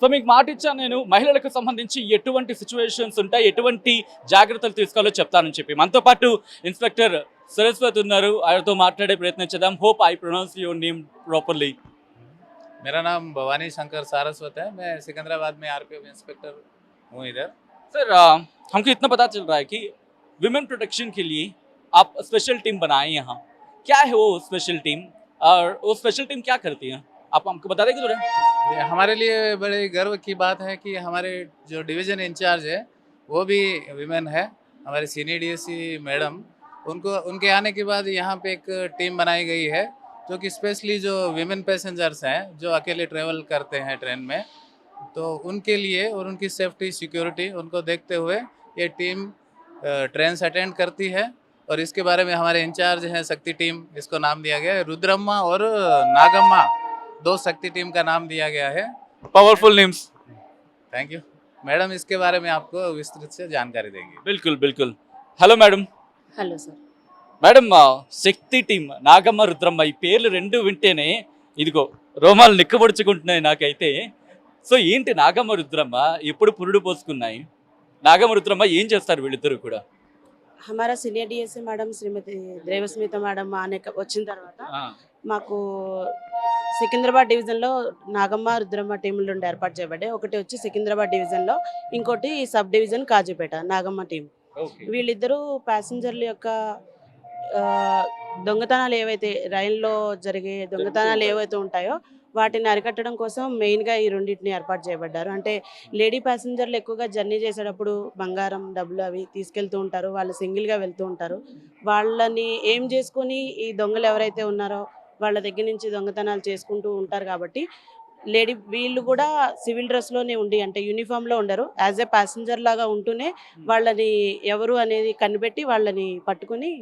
So మీకు మాట ఇచ్చాను నేను, మహిళలకు సంబంధించి ఎటువంటి సిచ్యువేషన్స్ ఉంటాయి, ఎటువంటి జాగ్రత్తలు తీసుకోవాలో చెప్తానని చెప్పి. మనతో పాటు ఇన్స్పెక్టర్ సరస్వతి ఉన్నారు, ఆయనతో మాట్లాడే ప్రయత్నం చేద్దాం. Hope I pronounce your name properly. मेरा नाम भवानी शंकर सारस्वत है। मैं सिकंदराबाद में आरपीएफ इंस्पेक्टर हूँ इधर। सर हमको इतना पता चल रहा है कि विमेन प्रोटेक्शन के लिए आप स्पेशल टीम बनाए यहाँ, क्या है वो स्पेशल टीम और वो स्पेशल टीम क्या करती है, आप हमको बता देंगे थोड़ा? ये हमारे लिए बड़े गर्व की बात है कि हमारे जो डिवीज़न इंचार्ज है वो भी विमेन है, हमारे सीनियर डीएससी मैडम। उनके आने के बाद यहाँ पे एक टीम बनाई गई है जो कि स्पेशली जो विमेन पैसेंजर्स हैं जो अकेले ट्रेवल करते हैं ट्रेन में, तो उनके लिए और उनकी सेफ्टी सिक्योरिटी उनको देखते हुए ये टीम ट्रेन से अटेंड करती है। और इसके बारे में हमारे इंचार्ज हैं शक्ति टीम, इसको नाम दिया गया है रुद्रम्मा और नागम्मा, दो शक्ति टीम का नाम दिया गया है। Powerful names. Thank you madam, इसके बारे में आपको विस्तृत से जानकारी देंगे। बिल्कुल बिल्कुल। Hello madam. Hello sir. Madam Shakti team, Nagamma, Rudramma, ఈ పేర్లు రెండు వింటేనే ఇదిగో రోమాలు నిక్కబొడుచుకుంటున్నాయి నాకైతే. సో ఏంటి నాగమ్మ రుద్రమ్మ ఎప్పుడు పురుడు పోసుకున్నాయి? నాగమ్మ రుద్రమ్మ ఏం చేస్తారు వీళ్ళిద్దరు కూడా? हमारा senior DSC madam Shrimati Devasmita madam आने వచ్చిన తర్వాత మాకు సికింద్రాబాద్ డివిజన్లో నాగమ్మ రుద్రమ్మ టీంలు రెండు ఏర్పాటు చేయబడ్డాయి. ఒకటి వచ్చి సికింద్రాబాద్ డివిజన్లో, ఇంకోటి sub division Kazipet Nagamma team. వీళ్ళిద్దరూ ప్యాసింజర్ల యొక్క దొంగతనాలు ఏవైతే రైల్లో జరిగే దొంగతనాలు ఏవైతే ఉంటాయో వాటిని అరికట్టడం కోసం మెయిన్గా ఈ రెండింటిని ఏర్పాటు చేయబడ్డారు. అంటే లేడీ ప్యాసింజర్లు ఎక్కువగా జర్నీ చేసేటప్పుడు బంగారం, డబ్బులు అవి తీసుకెళ్తూ ఉంటారు, వాళ్ళు సింగిల్గా వెళ్తూ ఉంటారు. వాళ్ళని ఏం చేసుకొని ఈ దొంగలు ఎవరైతే ఉన్నారో వాళ్ళ దగ్గర నుంచి దొంగతనాలు చేసుకుంటూ ఉంటారు. కాబట్టి వీళ్ళు కూడా సివిల్ డ్రెస్లోనే ఉండి, అంటే యూనిఫామ్లో ఉండరు, యాజ్ ఏ ప్యాసింజర్ లాగా ఉంటూనే వాళ్ళని ఎవరు అనేది కనిపెట్టి వాళ్ళని పట్టుకుని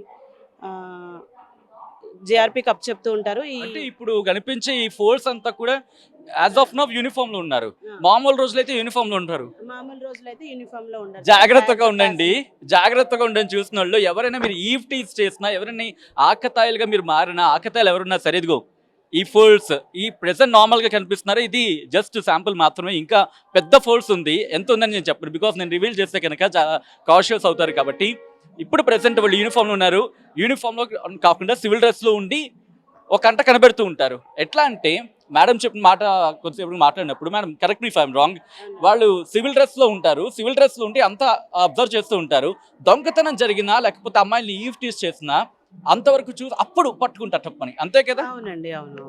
జిఆర్పి కప్ చెప్తూ ఉంటారు. అంటే ఇప్పుడు కనిపించే ఈ ఫోర్స్ అంతా కూడా యాజ్ ఆఫ్ నౌ యూనిఫామ్ లో ఉన్నారు. మామూలు రోజులైతే యూనిఫామ్ లో ఉంటారు. మామూలు రోజులైతే యూనిఫామ్ లో ఉంటారు. జాగ్రత్తగా ఉండండి, జాగ్రత్తగా ఉండండి. చూసిన వాళ్ళు ఎవరైనా మీరు ఈవ్టీస్ చేసినా, ఎవరైనా ఆకతాయిలుగా మీరు మారినా, ఆకతాయిలు ఎవరున్నా సరే, ఇదిగో ఈ ఫోర్స్ ఈ ప్రెసెంట్ నార్మల్ గా కనిపిస్తున్నారు, ఇది జస్ట్ శాంపుల్ మాత్రమే. ఇంకా పెద్ద ఫోర్స్ ఉంది. ఎంత ఉందని నేను చెప్పను, బికాస్ నేను రివీల్ చేస్తే కనుక కాషియస్ అవుతారు. కాబట్టి ఇప్పుడు ప్రెసెంట్ వాళ్ళు యూనిఫామ్లో ఉన్నారు. యూనిఫామ్లో కాకుండా సివిల్ డ్రెస్లో ఉండి ఒక గంట కనబెడుతూ ఉంటారు. ఎట్లా అంటే మేడం చెప్పిన మాట కొద్దిసేపు మాట్లాడినప్పుడు, madam correct me if I'm wrong, వాళ్ళు సివిల్ డ్రెస్లో ఉంటారు, సివిల్ డ్రెస్లో ఉండి అంతా అబ్జర్వ్ చేస్తూ ఉంటారు. దొంగతనం జరిగినా లేకపోతే అమ్మాయిని ఈవ్టీస్ చేసినా అంతవరకు చూసి అప్పుడు పట్టుకుంటారు తప్పని, అంతే కదా? అవునండి, అవును.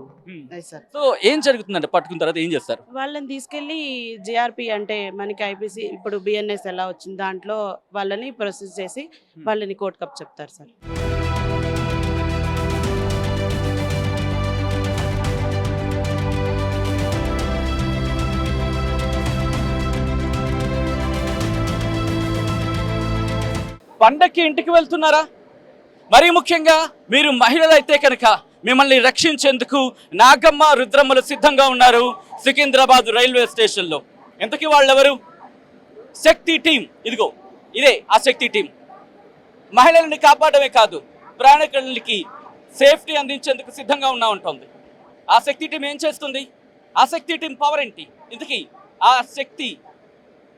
సో ఏం జరుగుతుందంటే పట్టుకున్న తర్వాత ఏం చేస్తారు? వాళ్ళని తీసుకెళ్లి జిఆర్పి, అంటే మనకి ఐపీసీ ఇప్పుడు బిఎన్ఎస్ ఎలా వచ్చింది దాంట్లో వాళ్ళని ప్రొసెస్ చేసి వాళ్ళని కోర్టు కప్ చెప్తారు సార్. పండక్కి ఇంటికి వెళ్తున్నారా? మరీ ముఖ్యంగా మీరు మహిళలైతే కనుక మిమ్మల్ని రక్షించేందుకు నాగమ్మ, రుద్రమ్మలు సిద్ధంగా ఉన్నారు సికింద్రాబాద్ రైల్వే స్టేషన్లో. ఎంతకీ వాళ్ళెవరు? శక్తి టీం. ఇదిగో ఇదే ఆ శక్తి టీం. మహిళల్ని కాపాడమే కాదు, ప్రయాణికులకి సేఫ్టీ అందించేందుకు సిద్ధంగా ఉన్నా ఉంటుంది. ఆ శక్తి టీం ఏం చేస్తుంది? ఆ శక్తి టీం పవర్ ఏంటి? ఇంతకీ ఆ శక్తి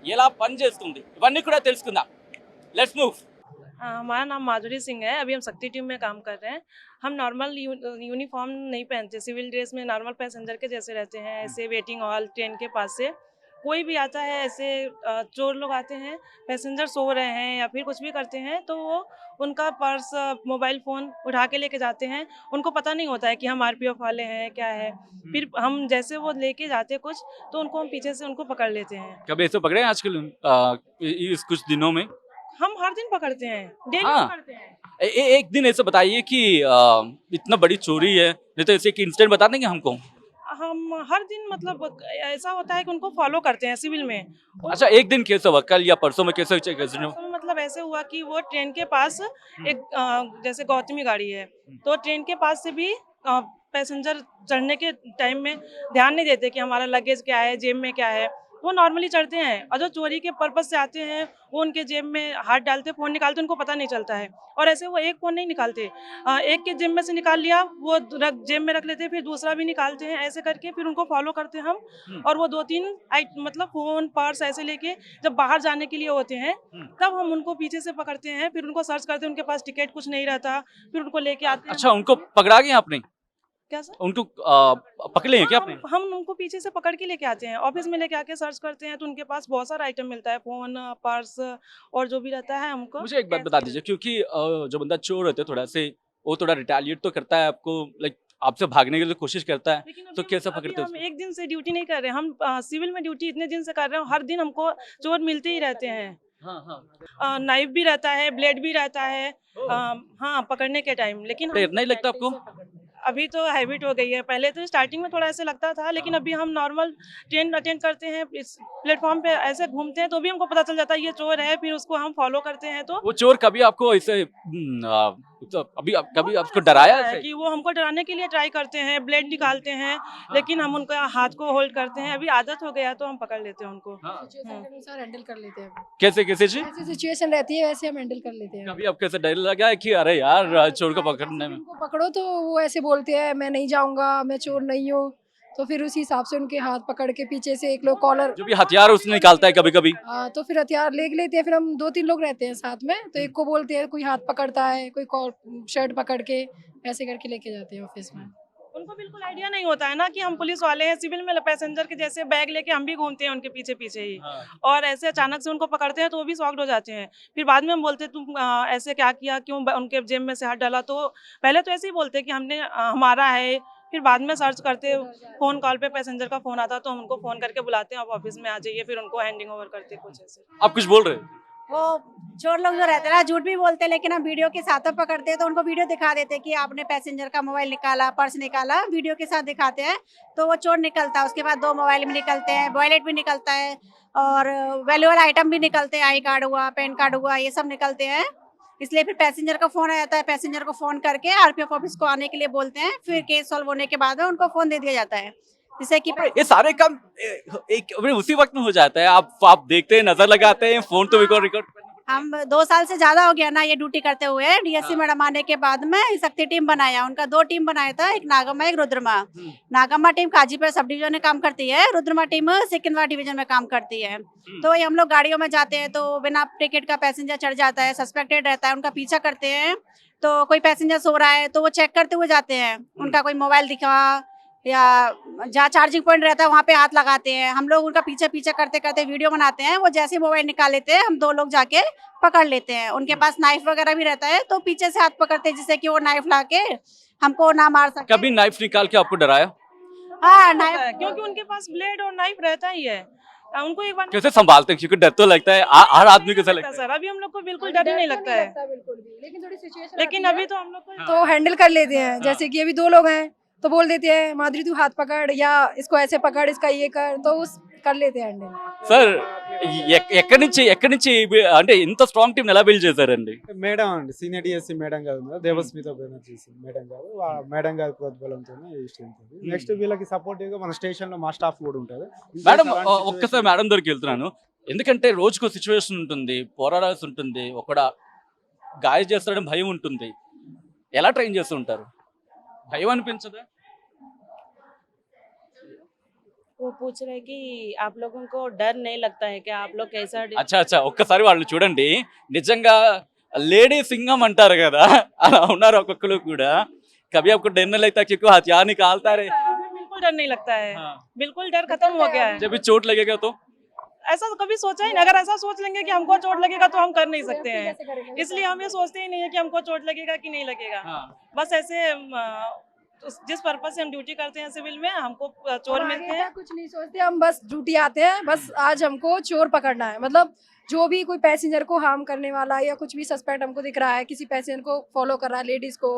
ఎలా పనిచేస్తుంది? ఇవన్నీ కూడా తెలుసుకుందాం. Let's move. हमारा नाम माधुरी सिंह है। अभी हम शक्ति टीम में काम कर रहे हैं। हम नॉर्मल यूनिफॉर्म नहीं पहनते, सिविल ड्रेस में नॉर्मल पैसेंजर के जैसे रहते हैं। ऐसे वेटिंग हॉल ट्रेन के पास से कोई भी आता है, ऐसे चोर लोग आते हैं, पैसेंजर सो रहे हैं या फिर कुछ भी करते हैं, तो वो उनका पर्स, मोबाइल फ़ोन उठा के लेके जाते हैं। उनको पता नहीं होता है कि हम आरपीएफ वाले हैं क्या है। फिर हम जैसे वो लेके जाते कुछ, तो उनको हम पीछे से उनको पकड़ लेते हैं। कभी ऐसे पकड़े आजकल इस कुछ दिनों में? हम हर दिन पकड़ते हैं, डेली हाँ। पकड़ते हैं। एक दिन ऐसे बताइए कि इतना बड़ी चोरी है, नहीं तो ऐसे एक इंसिडेंट बता देंगे हमको? हम हर दिन मतलब ऐसा होता है कि उनको फॉलो करते हैं सिविल में। अच्छा, एक दिन कैसे हुआ? कल या परसों में कैसे मतलब ऐसे हुआ कि वो ट्रेन के पास एक जैसे गौतमी गाड़ी है, तो ट्रेन के पास से भी पैसेंजर चढ़ने के टाइम में ध्यान नहीं देते कि हमारा लगेज क्या है, जेब में क्या है। वो नॉर्मली चढ़ते हैं, और जो चोरी के पर्पज से आते हैं वो उनके जेब में हाथ डालते, फ़ोन निकालते, उनको पता नहीं चलता है। और ऐसे वो एक फ़ोन नहीं निकालते, एक के जेब में से निकाल लिया, वो जेब में रख लेते हैं, फिर दूसरा भी निकालते हैं, ऐसे करके फिर उनको फॉलो करते हैं हम। और वो 2-3 मतलब फ़ोन, पर्स ऐसे लेके जब बाहर जाने के लिए होते हैं, तब हम उनको पीछे से पकड़ते हैं, फिर उनको सर्च करते हैं, उनके पास टिकट कुछ नहीं रहता, फिर उनको लेके आते हैं। अच्छा, उनको पकड़ा गया आपने? क्या सर? उनको पकड़ लिए क्या आपने? हम उनको पीछे से पकड़ के लेके आते हैं, ऑफिस में लेके आके सर्च करते हैं, तो उनके पास बहुत सारा आइटम मिलता है, फ़ोन, पर्स और जो भी रहता है हमको। मुझे एक बात बता दीजिए, क्योंकि जो बंदा चोर होते हैं थोड़ा से, वो थोड़ा रिटेलिएट तो करता है आपको, लाइक आपसे भागने की तो कोशिश करता है, लेकिन तो कैसे पकड़ते हो हम उसको? एक दिन से ड्यूटी नहीं कर रहे हैं, हम सिविल में ड्यूटी इतने दिन से कर रहे हैं, हर दिन हमको चोर मिलते ही रहते हैं। हाँ। नाइफ भी रहता है, ब्लेड भी रहता है, हाँ, पकड़ने के टाइम। लेकिन डर नहीं लगता आपको? अभी तो हैबिट हो गई है, पहले तो स्टार्टिंग में थोड़ा ऐसे लगता था, लेकिन अभी हम नॉर्मल ट्रेन अटेंड करते हैं, इस प्लेटफॉर्म पे ऐसे घूमते हैं, तो भी हमको पता चल जाता है ये चोर है, फिर उसको हम फॉलो करते हैं। तो वो चोर कभी आपको ऐसे तो कभी आपको डराया है ऐसे? कि वो हमको डराने के लिए ट्राई करते हैं, ब्लेड निकालते हैं, लेकिन हम उनका हाथ को होल्ड करते हैं, अभी आदत हो गया तो हम पकड़ लेते हैं उनको। सिचुएशन के अनुसार हैंडल कर लेते हैं हम। कैसे कैसे जी? जैसी सिचुएशन रहती है वैसे हम हैंडल कर लेते हैं। कभी आपको ऐसा डर लगा है कि अरे यार चोर को पकड़ने में? उनको पकड़ो तो वो ऐसे बोलते हैं मैं नहीं जाऊंगा, मैं चोर नहीं हूँ, तो फिर उसी हिसाब से उनके हाथ पकड़ के पीछे से एक लोग कॉलर, जो भी हथियार उसने निकालता है कभी कभी। तो फिर हथियार ले लेते हैं। फिर हम 2-3 लोग रहते हैं साथ में, तो एक को बोलते हैं, कोई हाथ पकड़ता है, कोई शर्ट पकड़ के ऐसे करके लेके जाते हैं ऑफिस में। उनको बिल्कुल आइडिया नहीं होता है ना कि हम पुलिस वाले हैं, सिविल में पैसेंजर के जैसे बैग लेके हम भी घूमते हैं उनके पीछे पीछे ही। और ऐसे अचानक से उनको पकड़ते हैं तो वो भी शॉक्ड हो जाते हैं। फिर बाद में हम बोलते हैं तुम ऐसे क्या किया, क्यों उनके जेब में से हाथ डाला, तो पहले तो ऐसे ही बोलते हैं कि हमने हमारा है। फिर बाद में सर्च करते, फोन कॉल पे पैसेंजर का फोन आता तो हम उनको फोन करके बुलाते हैं, आप ऑफिस में आ जाइए, फिर उनको हैंडिंग ओवर करते हैं कुछ ऐसे। आप कुछ बोल रहे हैं? वो चोर लोग जो रहते हैं ना, झूठ भी बोलते हैं, लेकिन हम वीडियो के साथ अब पकड़ते हैं तो उनको वीडियो दिखा देते हैं कि आपने पैसेंजर का मोबाइल निकाला, पर्स निकाला, वीडियो के साथ दिखाते हैं तो वो चोर निकलता है। उसके बाद 2 मोबाइल भी निकलते हैं, वॉलेट भी निकलता है, और वैल्यूएबल आइटम भी निकलते हैं, आई कार्ड हुआ, पैन कार्ड हुआ, ये सब निकलते हैं। इसलिए फिर पैसेंजर का फोन आ जाता है, पैसेंजर को फोन करके आरपीएफ ऑफिस को आने के लिए बोलते हैं, फिर केस सॉल्व होने के बाद में उनको फोन दे दिया जाता है, जिससे कि ये सारे काम एक उसी वक्त में हो जाता है? आप देखते हैं, नजर लगाते हैं, फोन तो रिकॉर्ड हम 2 साल से ज्यादा हो गया ना ये ड्यूटी करते हुए। डीएससी मैडम आने के बाद में शक्ति टीम बनाया, उनका 2 टीम बनाया था, एक नागम्मा एक Rudrama. Nagamma team Kajipur sub division में काम करती है, रुद्रमा टीम सिकंदरा डिवीजन में काम करती है। तो ये हम लोग गाड़ियों में जाते हैं तो बिना टिकट का पैसेंजर चढ़ जाता है, सस्पेक्टेड रहता है, उनका पीछा करते हैं। तो कोई पैसेंजर सो रहा है तो वो चेक करते हुए जाते हैं, उनका कोई मोबाइल दिखा या जहाँ चार्जिंग पॉइंट रहता है वहाँ पे हाथ लगाते हैं। हम लोग उनका पीछे पीछे करते करते वीडियो बनाते हैं, वो जैसे ही मोबाइल निकाल लेते हैं हम 2 लोग जाके पकड़ लेते हैं। उनके पास नाइफ वगैरह भी रहता है तो पीछे से हाथ पकड़ते हैं, जिससे कि वो नाइफ ला के हमको ना मार सके। कभी नाइफ निकाल के आपको डराया? हाँ, नाइफ क्योंकि उनके पास ब्लेड और नाइफ रहता ही है। उनको एक बार कैसे संभालते हैं? क्योंकि डर तो लगता है, हर आदमी को ऐसा लगता है। सर अभी हम लोग को बिल्कुल डर ही नहीं लगता है, बिल्कुल भी, लेकिन थोड़ी सिचुएशन लेकिन अभी तो हम लोग को तो हैंडल कर लेते हैं। जैसे कि अभी 2 लोग हैं तो बोल देते हैं माधुरी तू हाथ पकड़, या इसको ऐसे पकड़, इसका ये कर, तो उस कर लेते हैं हैंडल। సార్ ఎక్కడి నుంచి అంటే ఇంత స్ట్రాంగ్ టీం ఎలా బిల్డ్ చేశారండి? మేడం అండి, సీనియర్ డిఎస్సి మేడం గారు ఉన్నారు, దేవస్మిత బెనర్జీ మేడం గారు, మేడం గారి ప్రోద్బలంతోనే ఈ స్ట్రెంత్ ఉంది. నెక్స్ట్ వీళ్ళకి సపోర్టివ్ గా మన స్టేషన్ లో మా స్టాఫ్ కూడా ఉంటుంది. మేడం ఒక్కసారి మేడం దగ్గరికి వెళ్తున్నాను, ఎందుకంటే రోజుకో సిచ్యువేషన్ ఉంటుంది, పోరాడాల్సి ఉంటుంది, ఒకడ గాయ చేస్తాడని భయం ఉంటుంది, ఎలా ట్రైన్ చేస్తూ ఉంటారు? భయం అనిపించదా? वो पूछ रहे कि आप लोगों को डर नहीं लगता है क्या, आप लोग कैसा అచ్చా ఒక్కసారి వాళ్ళు చూడండి, నిజంగా లేడీ సింగం అంటారు కదా, అలా ఉన్నారు ఒక్కొక్కరు కూడా. कभी आपको डर नहीं लगता क्योंकि हथियार निकालता रहे? बिल्कुल डर नहीं लगता है, हाँ। बिल्कुल डर खत्म हो गया है। जब भी चोट लगेगा तो ऐसा तो कभी सोचा ही नहीं, अगर ऐसा सोच लेंगे कि हमको चोट लगेगा तो हम कर नहीं सकते हैं, इसलिए हम ये सोचते ही नहीं है कि हमको चोट लगेगा कि नहीं लगेगा। बस ऐसे जिस पर्पज से हम ड्यूटी करते हैं सिविल में, हमको चोर मिलते हैं। कुछ नहीं सोचते हम, बस ड्यूटी आते हैं, बस आज हमको चोर पकड़ना है। मतलब जो भी कोई पैसेंजर को हार्म करने वाला या कुछ भी सस्पेक्ट हमको दिख रहा है, किसी पैसेंजर को फॉलो कर रहा है, लेडीज को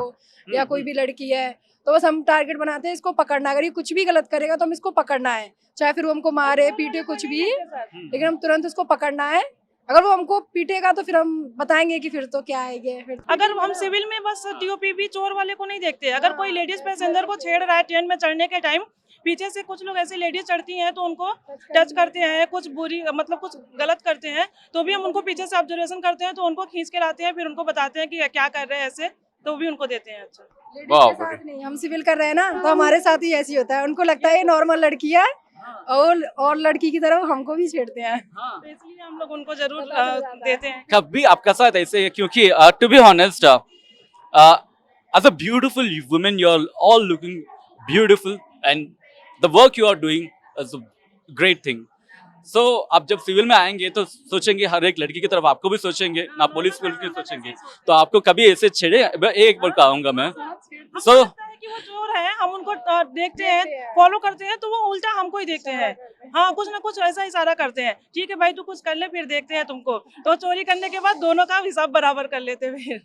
या कोई भी लड़की है, तो बस हम टारगेट बनाते हैं इसको पकड़ना। अगर ये कुछ भी गलत करेगा तो हम इसको पकड़ना है, चाहे फिर वो हमको मारे पीटे कुछ भी, लेकिन हम तुरंत उसको पकड़ना है। अगर वो हमको पीटेगा तो फिर हम बताएंगे कि फिर तो क्या आएंगे फिर तो अगर हम सिविल में बस टीओपी भी चोर वाले को नहीं देखते, अगर कोई लेडीज पैसेंजर को छेड़ रहा है ट्रेन में चढ़ने के टाइम, पीछे से कुछ लोग ऐसे लेडीज चढ़ती हैं तो उनको टच करते हैं, कुछ बुरी मतलब कुछ गलत करते हैं, तो भी हम उनको पीछे से ऑब्जर्वेशन करते हैं, तो उनको खींच के लाते हैं, फिर उनको बताते हैं कि क्या कर रहे हैं ऐसे, तो भी उनको देते हैं। अच्छा, लेडीज वाह, के साथ नहीं, हम सिविल कर रहे हैं ना, तो हमारे साथ ही ऐसी होता है, उनको लगता है ये नॉर्मल लड़की है और लड़की की तरह हमको भी छेड़ते हैं। तो इसलिए हम लोग उनको जरूर देते हैं। कभी आपका साथ ऐसे है क्योंकि to be honest as a beautiful woman you are all looking beautiful and the work you are doing is a great thing. So आप जब सिविल में आएंगे तो सोचेंगे हर एक लड़की की तरफ आपको भी सोचेंगे ना, पुलिस की सोचेंगे, तो आपको कभी ऐसे छेड़े? एक बार कहूंगा मैं हमको So- लगता है कि वो चोर है, हम उनको देखते हैं, फॉलो करते हैं, तो वो उल्टा हमको ही देखते हैं। हाँ, कुछ ना कुछ ऐसा इशारा करते हैं, ठीक है भाई तू कुछ कर ले फिर देखते हैं तुमको, तो चोरी करने के बाद दोनों का हिसाब बराबर कर लेते हैं फिर।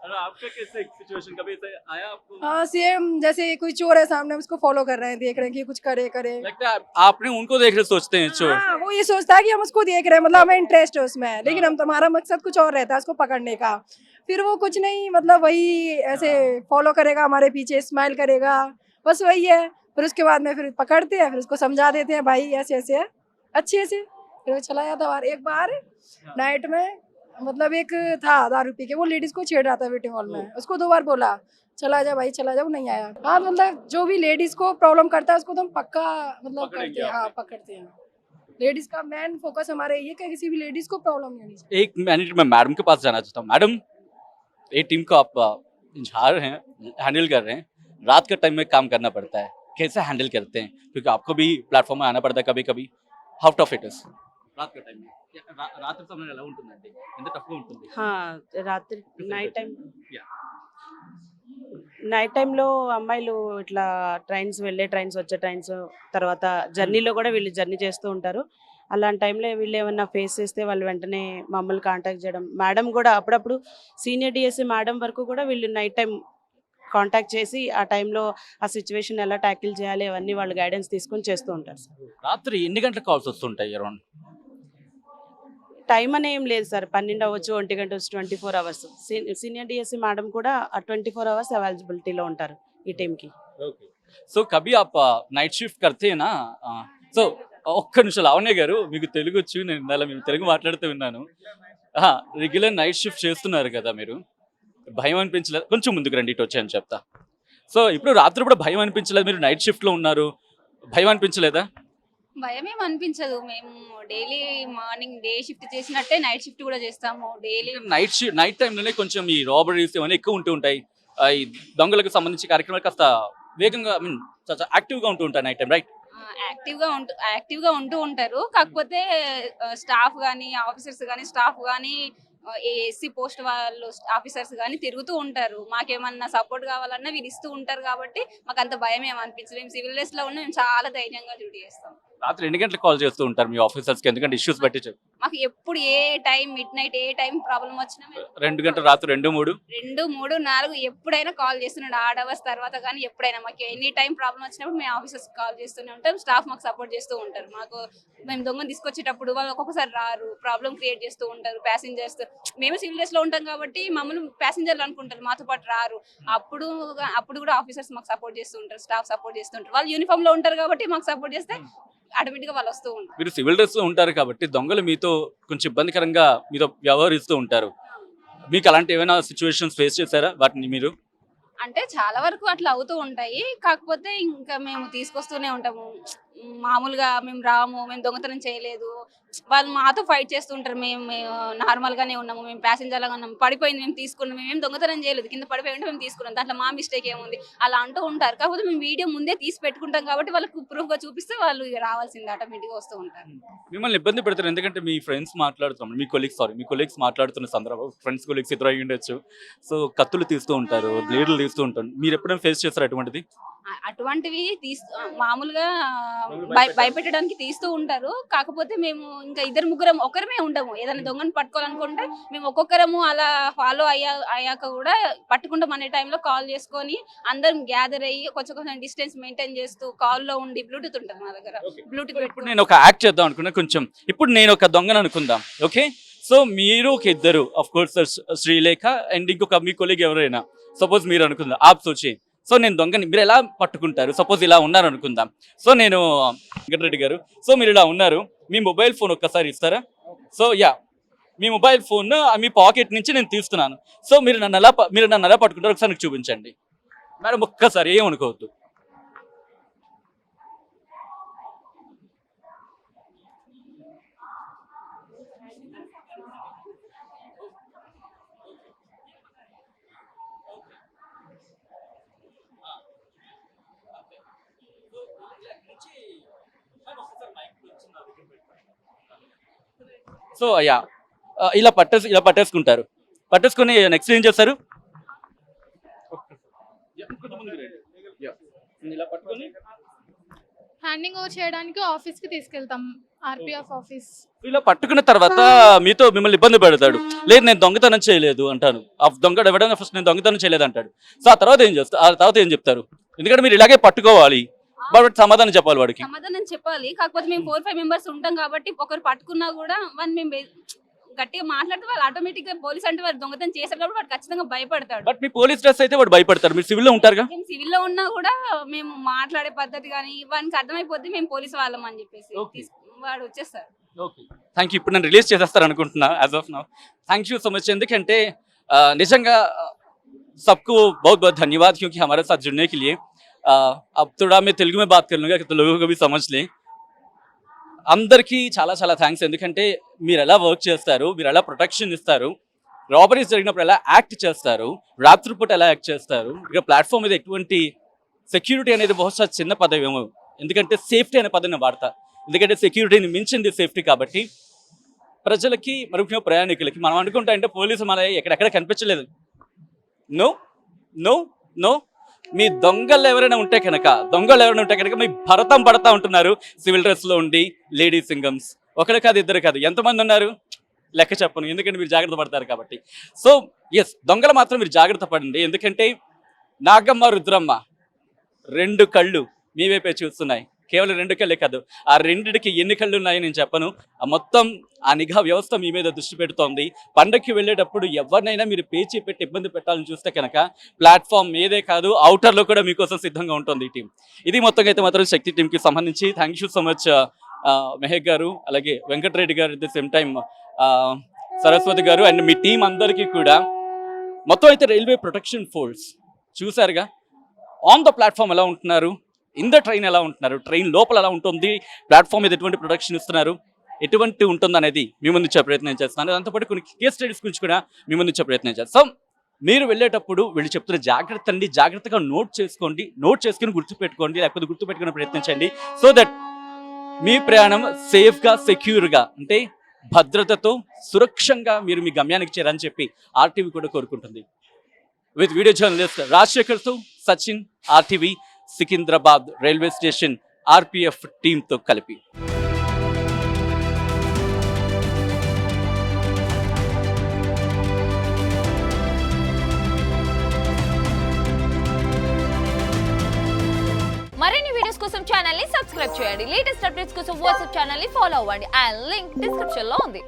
अरे आपका कैसे सिचुएशन कभी ऐसे आया आपको? हाँ सेम, जैसे कोई चोर है सामने, हम उसको फॉलो कर रहे हैं, देख रहे हैं कि कुछ करे लगता है आपने उनको देख रहे सोचते हैं चोर? हाँ, वो ये सोचता है कि हम उसको देख रहे हैं, मतलब हमें इंटरेस्ट है उसमें, लेकिन हम हमारा मकसद कुछ और रहता है उसको पकड़ने का। फिर वो कुछ नहीं, मतलब वही ऐसे फॉलो करेगा हमारे पीछे, स्माइल करेगा, बस वही है। फिर उसके बाद में फिर पकड़ते हैं, फिर उसको समझा देते हैं भाई ऐसे ऐसे है, अच्छे से, फिर वो चला जाता है। एक बार नाइट में मतलब एक था दारू पी के, वो लेडीज को छेड़ रहा था वेटिंग हॉल में, उसको 2 बार बोला चला जा भाई चला जा, वो नहीं आया। हाँ मतलब जो भी लेडीज को प्रॉब्लम करता है उसको तो हम पक्का मतलब पकड़ेंगे करते हैं, हाँ पकड़ते हैं। लेडीज का मेन फोकस हमारे ये कि किसी भी लेडीज को प्रॉब्लम नहीं होनी चाहिए। एक मिनट में मैडम के पास जाना चाहता हूँ। मैडम, ये टीम को आप इंचार्ज हैं, हैंडल कर रहे हैं, रात के टाइम में काम करना पड़ता है, कैसे हैंडल करते हैं? क्योंकि आपको भी प्लेटफॉर्म में आना पड़ता है कभी कभी, हाउ टफ इट इज రాత్ టైం రాత్రి సమయంలో ఎలా ఉంటుందండి? ఎంత టఫ్ గా ఉంటుంది? రాత్రి నైట్ టైం Yeah. నైట్ టైంలో అమ్మాయిలు ఇట్లా వెళ్ళే ట్రైన్స్ వచ్చే ట్రైన్స్ తర్వాత జర్నీలో కూడా వీళ్ళు జర్నీ చేస్తూ ఉంటారు. అలాంటి టైంలో వీళ్ళు ఏమన్నా ఫేస్ చేస్తే వాళ్ళు వెంటనే మమ్మల్ని కాంటాక్ట్ చేయడం, మేడం కూడా అప్పుడప్పుడు సీనియర్ డిఎస్సి మేడం వరకు కూడా వీళ్ళు నైట్ టైం కాంటాక్ట్ చేసి ఆ టైంలో ఆ సిచ్యువేషన్ ఎలా ట్యాకిల్ చేయాలి అవన్నీ వాళ్ళు గైడెన్స్ తీసుకొని చేస్తూ ఉంటారు సార్. రాత్రి ఎన్ని గంటల కాల్స్ వస్తుంటాయి అరౌండ్? టైం అని ఏం లేదు సార్, 12 అవ్వచ్చు, 1 గంట వచ్చు, 24 అవర్స్. సీనియర్ డిఎస్సి మేడం కూడా 24 అవర్స్ అవైలబిలిటీలో ఉంటారు ఈ టీంకి. ఓకే. సో కभी आप नाइट शिफ्ट करते हैं ना, సో ఒక్క నిమిషం లావణ్య గారు, మీకు తెలుగు వచ్చు, నేను ఇందాల మేము తెలుగు మాట్లాడుతూ విన్నాను. రెగ్యులర్ నైట్ షిఫ్ట్ చేస్తున్నారు కదా మీరు, భయం అనిపించలేదు? కొంచెం ముందుకు రండి, ఇటు వచ్చాయని చెప్తా. సో ఇప్పుడు రాత్రి కూడా భయం అనిపించలేదు? మీరు నైట్ షిఫ్ట్లో ఉన్నారు, భయం అనిపించలేదా? భయం ఏం అనిపించదు. మేము డైలీ మార్నింగ్ డే షిఫ్ట్ చేసినట్టే నైట్ షిఫ్ట్ కూడా చేస్తాము డైలీ. నైట్ టైంలోనే కొంచెం ఈ రాబరీస్ ఇవన్నీ ఎక్కువ ఉంటూ ఉంటాయి, ఈ దొంగలకు సంబంధించి కార్యక్రమాలు కాస్త వేగంగా యాక్టివ్గా ఉంటూ ఉంటాయి నైట్ టైం, రైట్? యాక్టివ్గా ఉంటూ ఉంటారు. కాకపోతే స్టాఫ్ కానీ ఆఫీసర్స్ కానీ స్టాఫ్ కానీ ఎస్సీ పోస్ట్ వాళ్ళు ఆఫీసర్స్ కానీ తిరుగుతూ ఉంటారు. మాకేమన్నా సపోర్ట్ కావాలన్నా వీళ్ళు ఇస్తూ ఉంటారు కాబట్టి మాకు అంత భయం ఏమనిపించదు. మేము సివిల్ డ్రెస్ లో ఉన్నా మేము చాలా ధైర్యంగా డ్యూటీ చేస్తాం. రాత్రి ఎన్ని గంటలకు కాల్ చేస్తూ ఉంటారు మీ ఆఫీసర్స్కి? ఎందుకంటే ఇష్యూస్ బట్టి చెప్పు. మాకు ఎప్పుడు ఏ టైం మిడ్ నైట్ ఏ టైం ప్రాబ్లం వచ్చినా 2 గంటలు, రాత్రి 2, 3, 2, 3, 4 ఎప్పుడైనా కాల్ చేస్తున్నాడు. ఆడ్ అవర్స్ తర్వాత కానీ ఎప్పుడైనా మాకు ఎనీ టైం ప్రాబ్లం వచ్చినప్పుడు మేము ఆఫీసర్స్ కాల్ చేస్తూనే ఉంటాం. స్టాఫ్ మాకు సపోర్ట్ చేస్తూ ఉంటారు. మాకు మేము దొంగను తీసుకొచ్చేటప్పుడు వాళ్ళు ఒక్కొక్కసారి రారు, ప్రాబ్లం క్రియేట్ చేస్తూ ఉంటారు ప్యాసింజర్స్. మేము సివిల్ డ్రెస్ లో ఉంటాం కాబట్టి మమ్మల్ని ప్యాసింజర్లు అనుకుంటారు, మాతో పాటు రారు. అప్పుడు కూడా ఆఫీసర్స్ మాకు సపోర్ట్ చేస్తూ ఉంటారు, స్టాఫ్ సపోర్ట్ చేస్తూ ఉంటారు. వాళ్ళు యూనిఫామ్ లో ఉంటారు కాబట్టి మాకు సపోర్ట్ చేస్తే ఆటోమేటిక్ గా వాళ్ళు వస్తూ ఉంటారు. మీరు సివిల్ డ్రెస్ లో ఉంటారు కాబట్టి దొంగలు మీతో కొంచెం ఇబ్బందికరంగా మీతో వ్యవహరిస్తూ ఉంటారు. మీకు అలాంటి ఏమైనా సిచ్యువేషన్స్ ఫేస్ చేశారా వాటిని మీరు? అంటే చాలా వరకు అట్లా అవుతూ ఉంటాయి. కాకపోతే ఇంకా మేము తీసుకొస్తూనే ఉంటాము. మామూలుగా మేము రాము, మేము దొంగతనం చేయలేదు, వాళ్ళు మాతో ఫైట్ చేస్తూ ఉంటారు. మేము నార్మల్ గానే ఉన్నాము, మేము ప్యాసింజర్ లాగా ఉన్నాము, పడిపోయింది మేము తీసుకున్నాం, మేము దొంగతనం చేయలేదు, కింద పడిపోయి ఉంటే మేము తీసుకున్నాం, దాంట్లో మా మిస్టేక్ ఏముంది అలా అంటూ ఉంటారు. కాకపోతే మేము వీడియో ముందే తీసి పెట్టుకుంటాం కాబట్టి వాళ్ళకు ప్రూఫ్ గా చూపిస్తే వాళ్ళు రావాల్సింది ఆటోమేటిక్ గా వస్తూ ఉంటారు. మిమ్మల్ని ఇబ్బంది పెడతారు ఎందుకంటే మీ ఫ్రెండ్స్ మాట్లాడుతున్నారు, మీ కొలీగ్స్ మాట్లాడుతున్న సందర్భం, ఫ్రెండ్స్ కొలీగ్స్ ఇద్దరు అయ్యి ఉండొచ్చు. సో కత్తులు తీస్తూ ఉంటారు, బ్లేడ్లు తీస్తూ ఉంటారు. మీరు ఎప్పుడైనా ఫేస్ చేస్తారు అటువంటిది? అటువంటివి మామూలుగా భయపెట్టడానికి తీస్తూ ఉంటారు. కాకపోతే మేము ఇంకా ఇద్దరు ముగ్గురం ఒకరమే ఉండము. ఏదైనా దొంగను పట్టుకోవాలనుకుంటే మేము ఒక్కొక్కరము అలా ఫాలో అయ్యాక కూడా పట్టుకుంటాం అనే టైంలో కాల్ చేసుకొని అందరం గ్యాదర్ అయ్యి కొంచెం డిస్టెన్స్ మెయింటైన్ చేస్తూ కాల్లో ఉండి బ్లూటూత్ ఉంటుంది మా దగ్గర. బ్లూటూత్ ఇప్పుడు నేను ఒక యాక్ట్ చేద్దాం అనుకున్నా కొంచెం. ఇప్పుడు నేను ఒక దొంగను అనుకుందాం, ఓకే? సో మీరు ఒక ఇద్దరు, ఆఫ్ కోర్స్ శ్రీలేఖ అండ్ ఇంకొక మీ కొలీగ్ ఎవరైనా, సపోజ్ మీరు అనుకుందాం ఆప్ సోచి. సో నేను దొంగని మీరు ఎలా పట్టుకుంటారు? సపోజ్ ఇలా ఉన్నారు అనుకుందాం. సో నేను వెంకటరెడ్డి గారు, సో మీరు ఇలా ఉన్నారు, మీ మొబైల్ ఫోన్ ఒక్కసారి ఇస్తారా? సో మీ మొబైల్ ఫోన్ మీ పాకెట్ నుంచి నేను తీస్తున్నాను. సో మీరు నన్ను ఎలా పట్టుకుంటారు ఒకసారి నాకు చూపించండి మేడం, ఒక్కసారి ఏమనుకోవద్దు. సో ఇలా పట్టేసుకుంటారు. పట్టేసుకొని నెక్స్ట్ ఏం చేస్తారు? ఇలా పట్టుకొని హ్యాండింగ్ ఓవర్ చేయడానికి ఆఫీస్కి తీసుకెళ్తాం, ఆర్పిఎఫ్ ఆఫీస్. ఇలా పట్టుకున్న తర్వాత మిమ్మల్ని ఇబ్బంది పెడతాడు. లేదు నేను దొంగతనం చేయలేదు అంటాను. ఆ దొంగ ఎవడైనా ఫస్ట్ నేను దొంగతనం చేయలేదు అంటాడు. సో ఆ తర్వాత ఏం చెప్తారు? ఎందుకంటే మీరు ఇలాగే పట్టుకోవాలి, బట్ సమాధానం చెప్పాలి వాడికి. సమాధానం చెప్పాలి. కాకపోతే మేము 4-5 మెంబర్స్ ఉంటాం కాబట్టి ఒకరు పట్టుకున్నా కూడా మేము గట్టిగా మాట్లాడితే వాళ్ళు ఆటోమేటిక్ గా పోలీస్ అంటే వాడు దొంగతనం చేశారు కాబట్టి వాడు ఖచ్చితంగా భయపడతాడు. బట్ మీ పోలీస్ డ్రెస్ అయితే వాడు భయపడతారు. మీరు సివిల్ లో ఉంటారుగా. మేము సివిల్ లో ఉన్నా కూడా మేము మాట్లాడే పద్ధతి కానీ వానికి అర్థమైపోద్ది మేము పోలీస్ వాళ్ళం అని చెప్పేసి వాడు వచ్చేస్తారు. Thank you. ఇప్పుడు నేను రిలీజ్ చేసేస్తారు అనుకుంటున్నా as of now. Thank you so much. ఎందుకంటే నిజంగా सबको बहुत बहुत धन्यवाद क्योंकि हमारे साथ जुड़ने के लिए। अब थोड़ा मैं तेलुगु में बात कर लूँगा कि तो लोगों को भी समझ लें. అందరికీ చాలా చాలా థ్యాంక్స్. ఎందుకంటే మీరు ఎలా వర్క్ చేస్తారు, మీరు ఎలా ప్రొటెక్షన్ ఇస్తారు, రాబరీస్ జరిగినప్పుడు ఎలా యాక్ట్ చేస్తారు, రాత్రిపూట ఎలా యాక్ట్ చేస్తారు, ఇక ప్లాట్ఫామ్ మీద ఎటువంటి సెక్యూరిటీ అనేది బహుశా చిన్న పదవి ఏమో. ఎందుకంటే సేఫ్టీ అనే పదాన్ని వాడతా. ఎందుకంటే సెక్యూరిటీని మించింది సేఫ్టీ. కాబట్టి ప్రజలకి మరియు ప్రయాణికులకి మనం అనుకుంటా అంటే పోలీసు మన ఎక్కడెక్కడ కనిపించలేదు. నో నో నో మీ దొంగలు ఎవరైనా ఉంటే కనుక మీ భరతం పడతా ఉంటున్నారు సివిల్ డ్రెస్లో ఉండి లేడీ సింగమ్స్. ఒకరు కాదు, ఇద్దరు కాదు, ఎంతమంది ఉన్నారు లెక్క చెప్పను, ఎందుకంటే మీరు జాగ్రత్త పడతారు కాబట్టి. సో ఎస్, దొంగలు మాత్రం మీరు జాగ్రత్త పడండి. ఎందుకంటే నాగమ్మ రుద్రమ్మ 2 కళ్ళు మీ వైపే చూస్తున్నాయి. కేవలం 2 కళ్ళే కాదు, ఆ 2కి ఎన్ని కళ్ళు ఉన్నాయో నేను చెప్పను. మొత్తం ఆ నిఘా వ్యవస్థ మీ మీద దృష్టి పెడుతోంది. పండగకి వెళ్ళేటప్పుడు ఎవరినైనా మీరు పేచీ పెట్టి ఇబ్బంది పెట్టాలని చూస్తే కనుక ప్లాట్ఫామ్ మీదే కాదు అవుటర్లో కూడా మీకోసం సిద్ధంగా ఉంటుంది ఈ టీం. ఇది మొత్తంగా అయితే మాత్రం శక్తి టీంకి సంబంధించి thank you so much Mehak గారు, అలాగే వెంకటరెడ్డి గారు, at the same time Saraswati గారు అండ్ మీ టీం అందరికీ కూడా. మొత్తం అయితే రైల్వే ప్రొటెక్షన్ ఫోర్స్ చూసారుగా ఆన్ ద ప్లాట్ఫామ్ ఎలా ఉంటున్నారు, ఇన్ ద ట్రైన్ ఎలా ఉంటున్నారు, ట్రైన్ లోపల ఎలా ఉంటుంది, ప్లాట్ఫామ్ మీద ఎటువంటి ప్రొటెక్షన్ ఇస్తున్నారు, ఎటువంటి ఉంటుంది అనేది మీ ముందు ఇచ్చే ప్రయత్నం చేస్తున్నాను. దాంతోపాటు కొన్ని కేస్ స్టడీస్ గురించి కూడా మీ ముందు ఇచ్చే ప్రయత్నం చేస్తాం. మీరు వెళ్ళేటప్పుడు వీళ్ళు చెప్తున్న జాగ్రత్తగా నోట్ చేసుకొని గుర్తుపెట్టుకోండి, లేకపోతే గుర్తుపెట్టుకునే ప్రయత్నించండి. సో దట్ మీ ప్రయాణం సేఫ్గా సెక్యూర్గా అంటే భద్రతతో సురక్షంగా మీరు మీ గమ్యానికి చేరని చెప్పి ఆర్టీవీ కూడా కోరుకుంటుంది. విత్ వీడియో జర్నలిస్ట్ రాజశేఖర్తో Sachin, RTV Secunderabad railway station RPF టీంతో కలిపి. మరిన్ని వీడియోస్ కోసం ఛానల్ ని సబ్స్క్రైబ్ చేయండి. లేటెస్ట్ అప్డేట్స్ కోసం వాట్సాప్ ఛానల్ ని ఫాలో అవ్వండి. ఆ లింక్ డిస్క్రిప్షన్ లో ఉంది.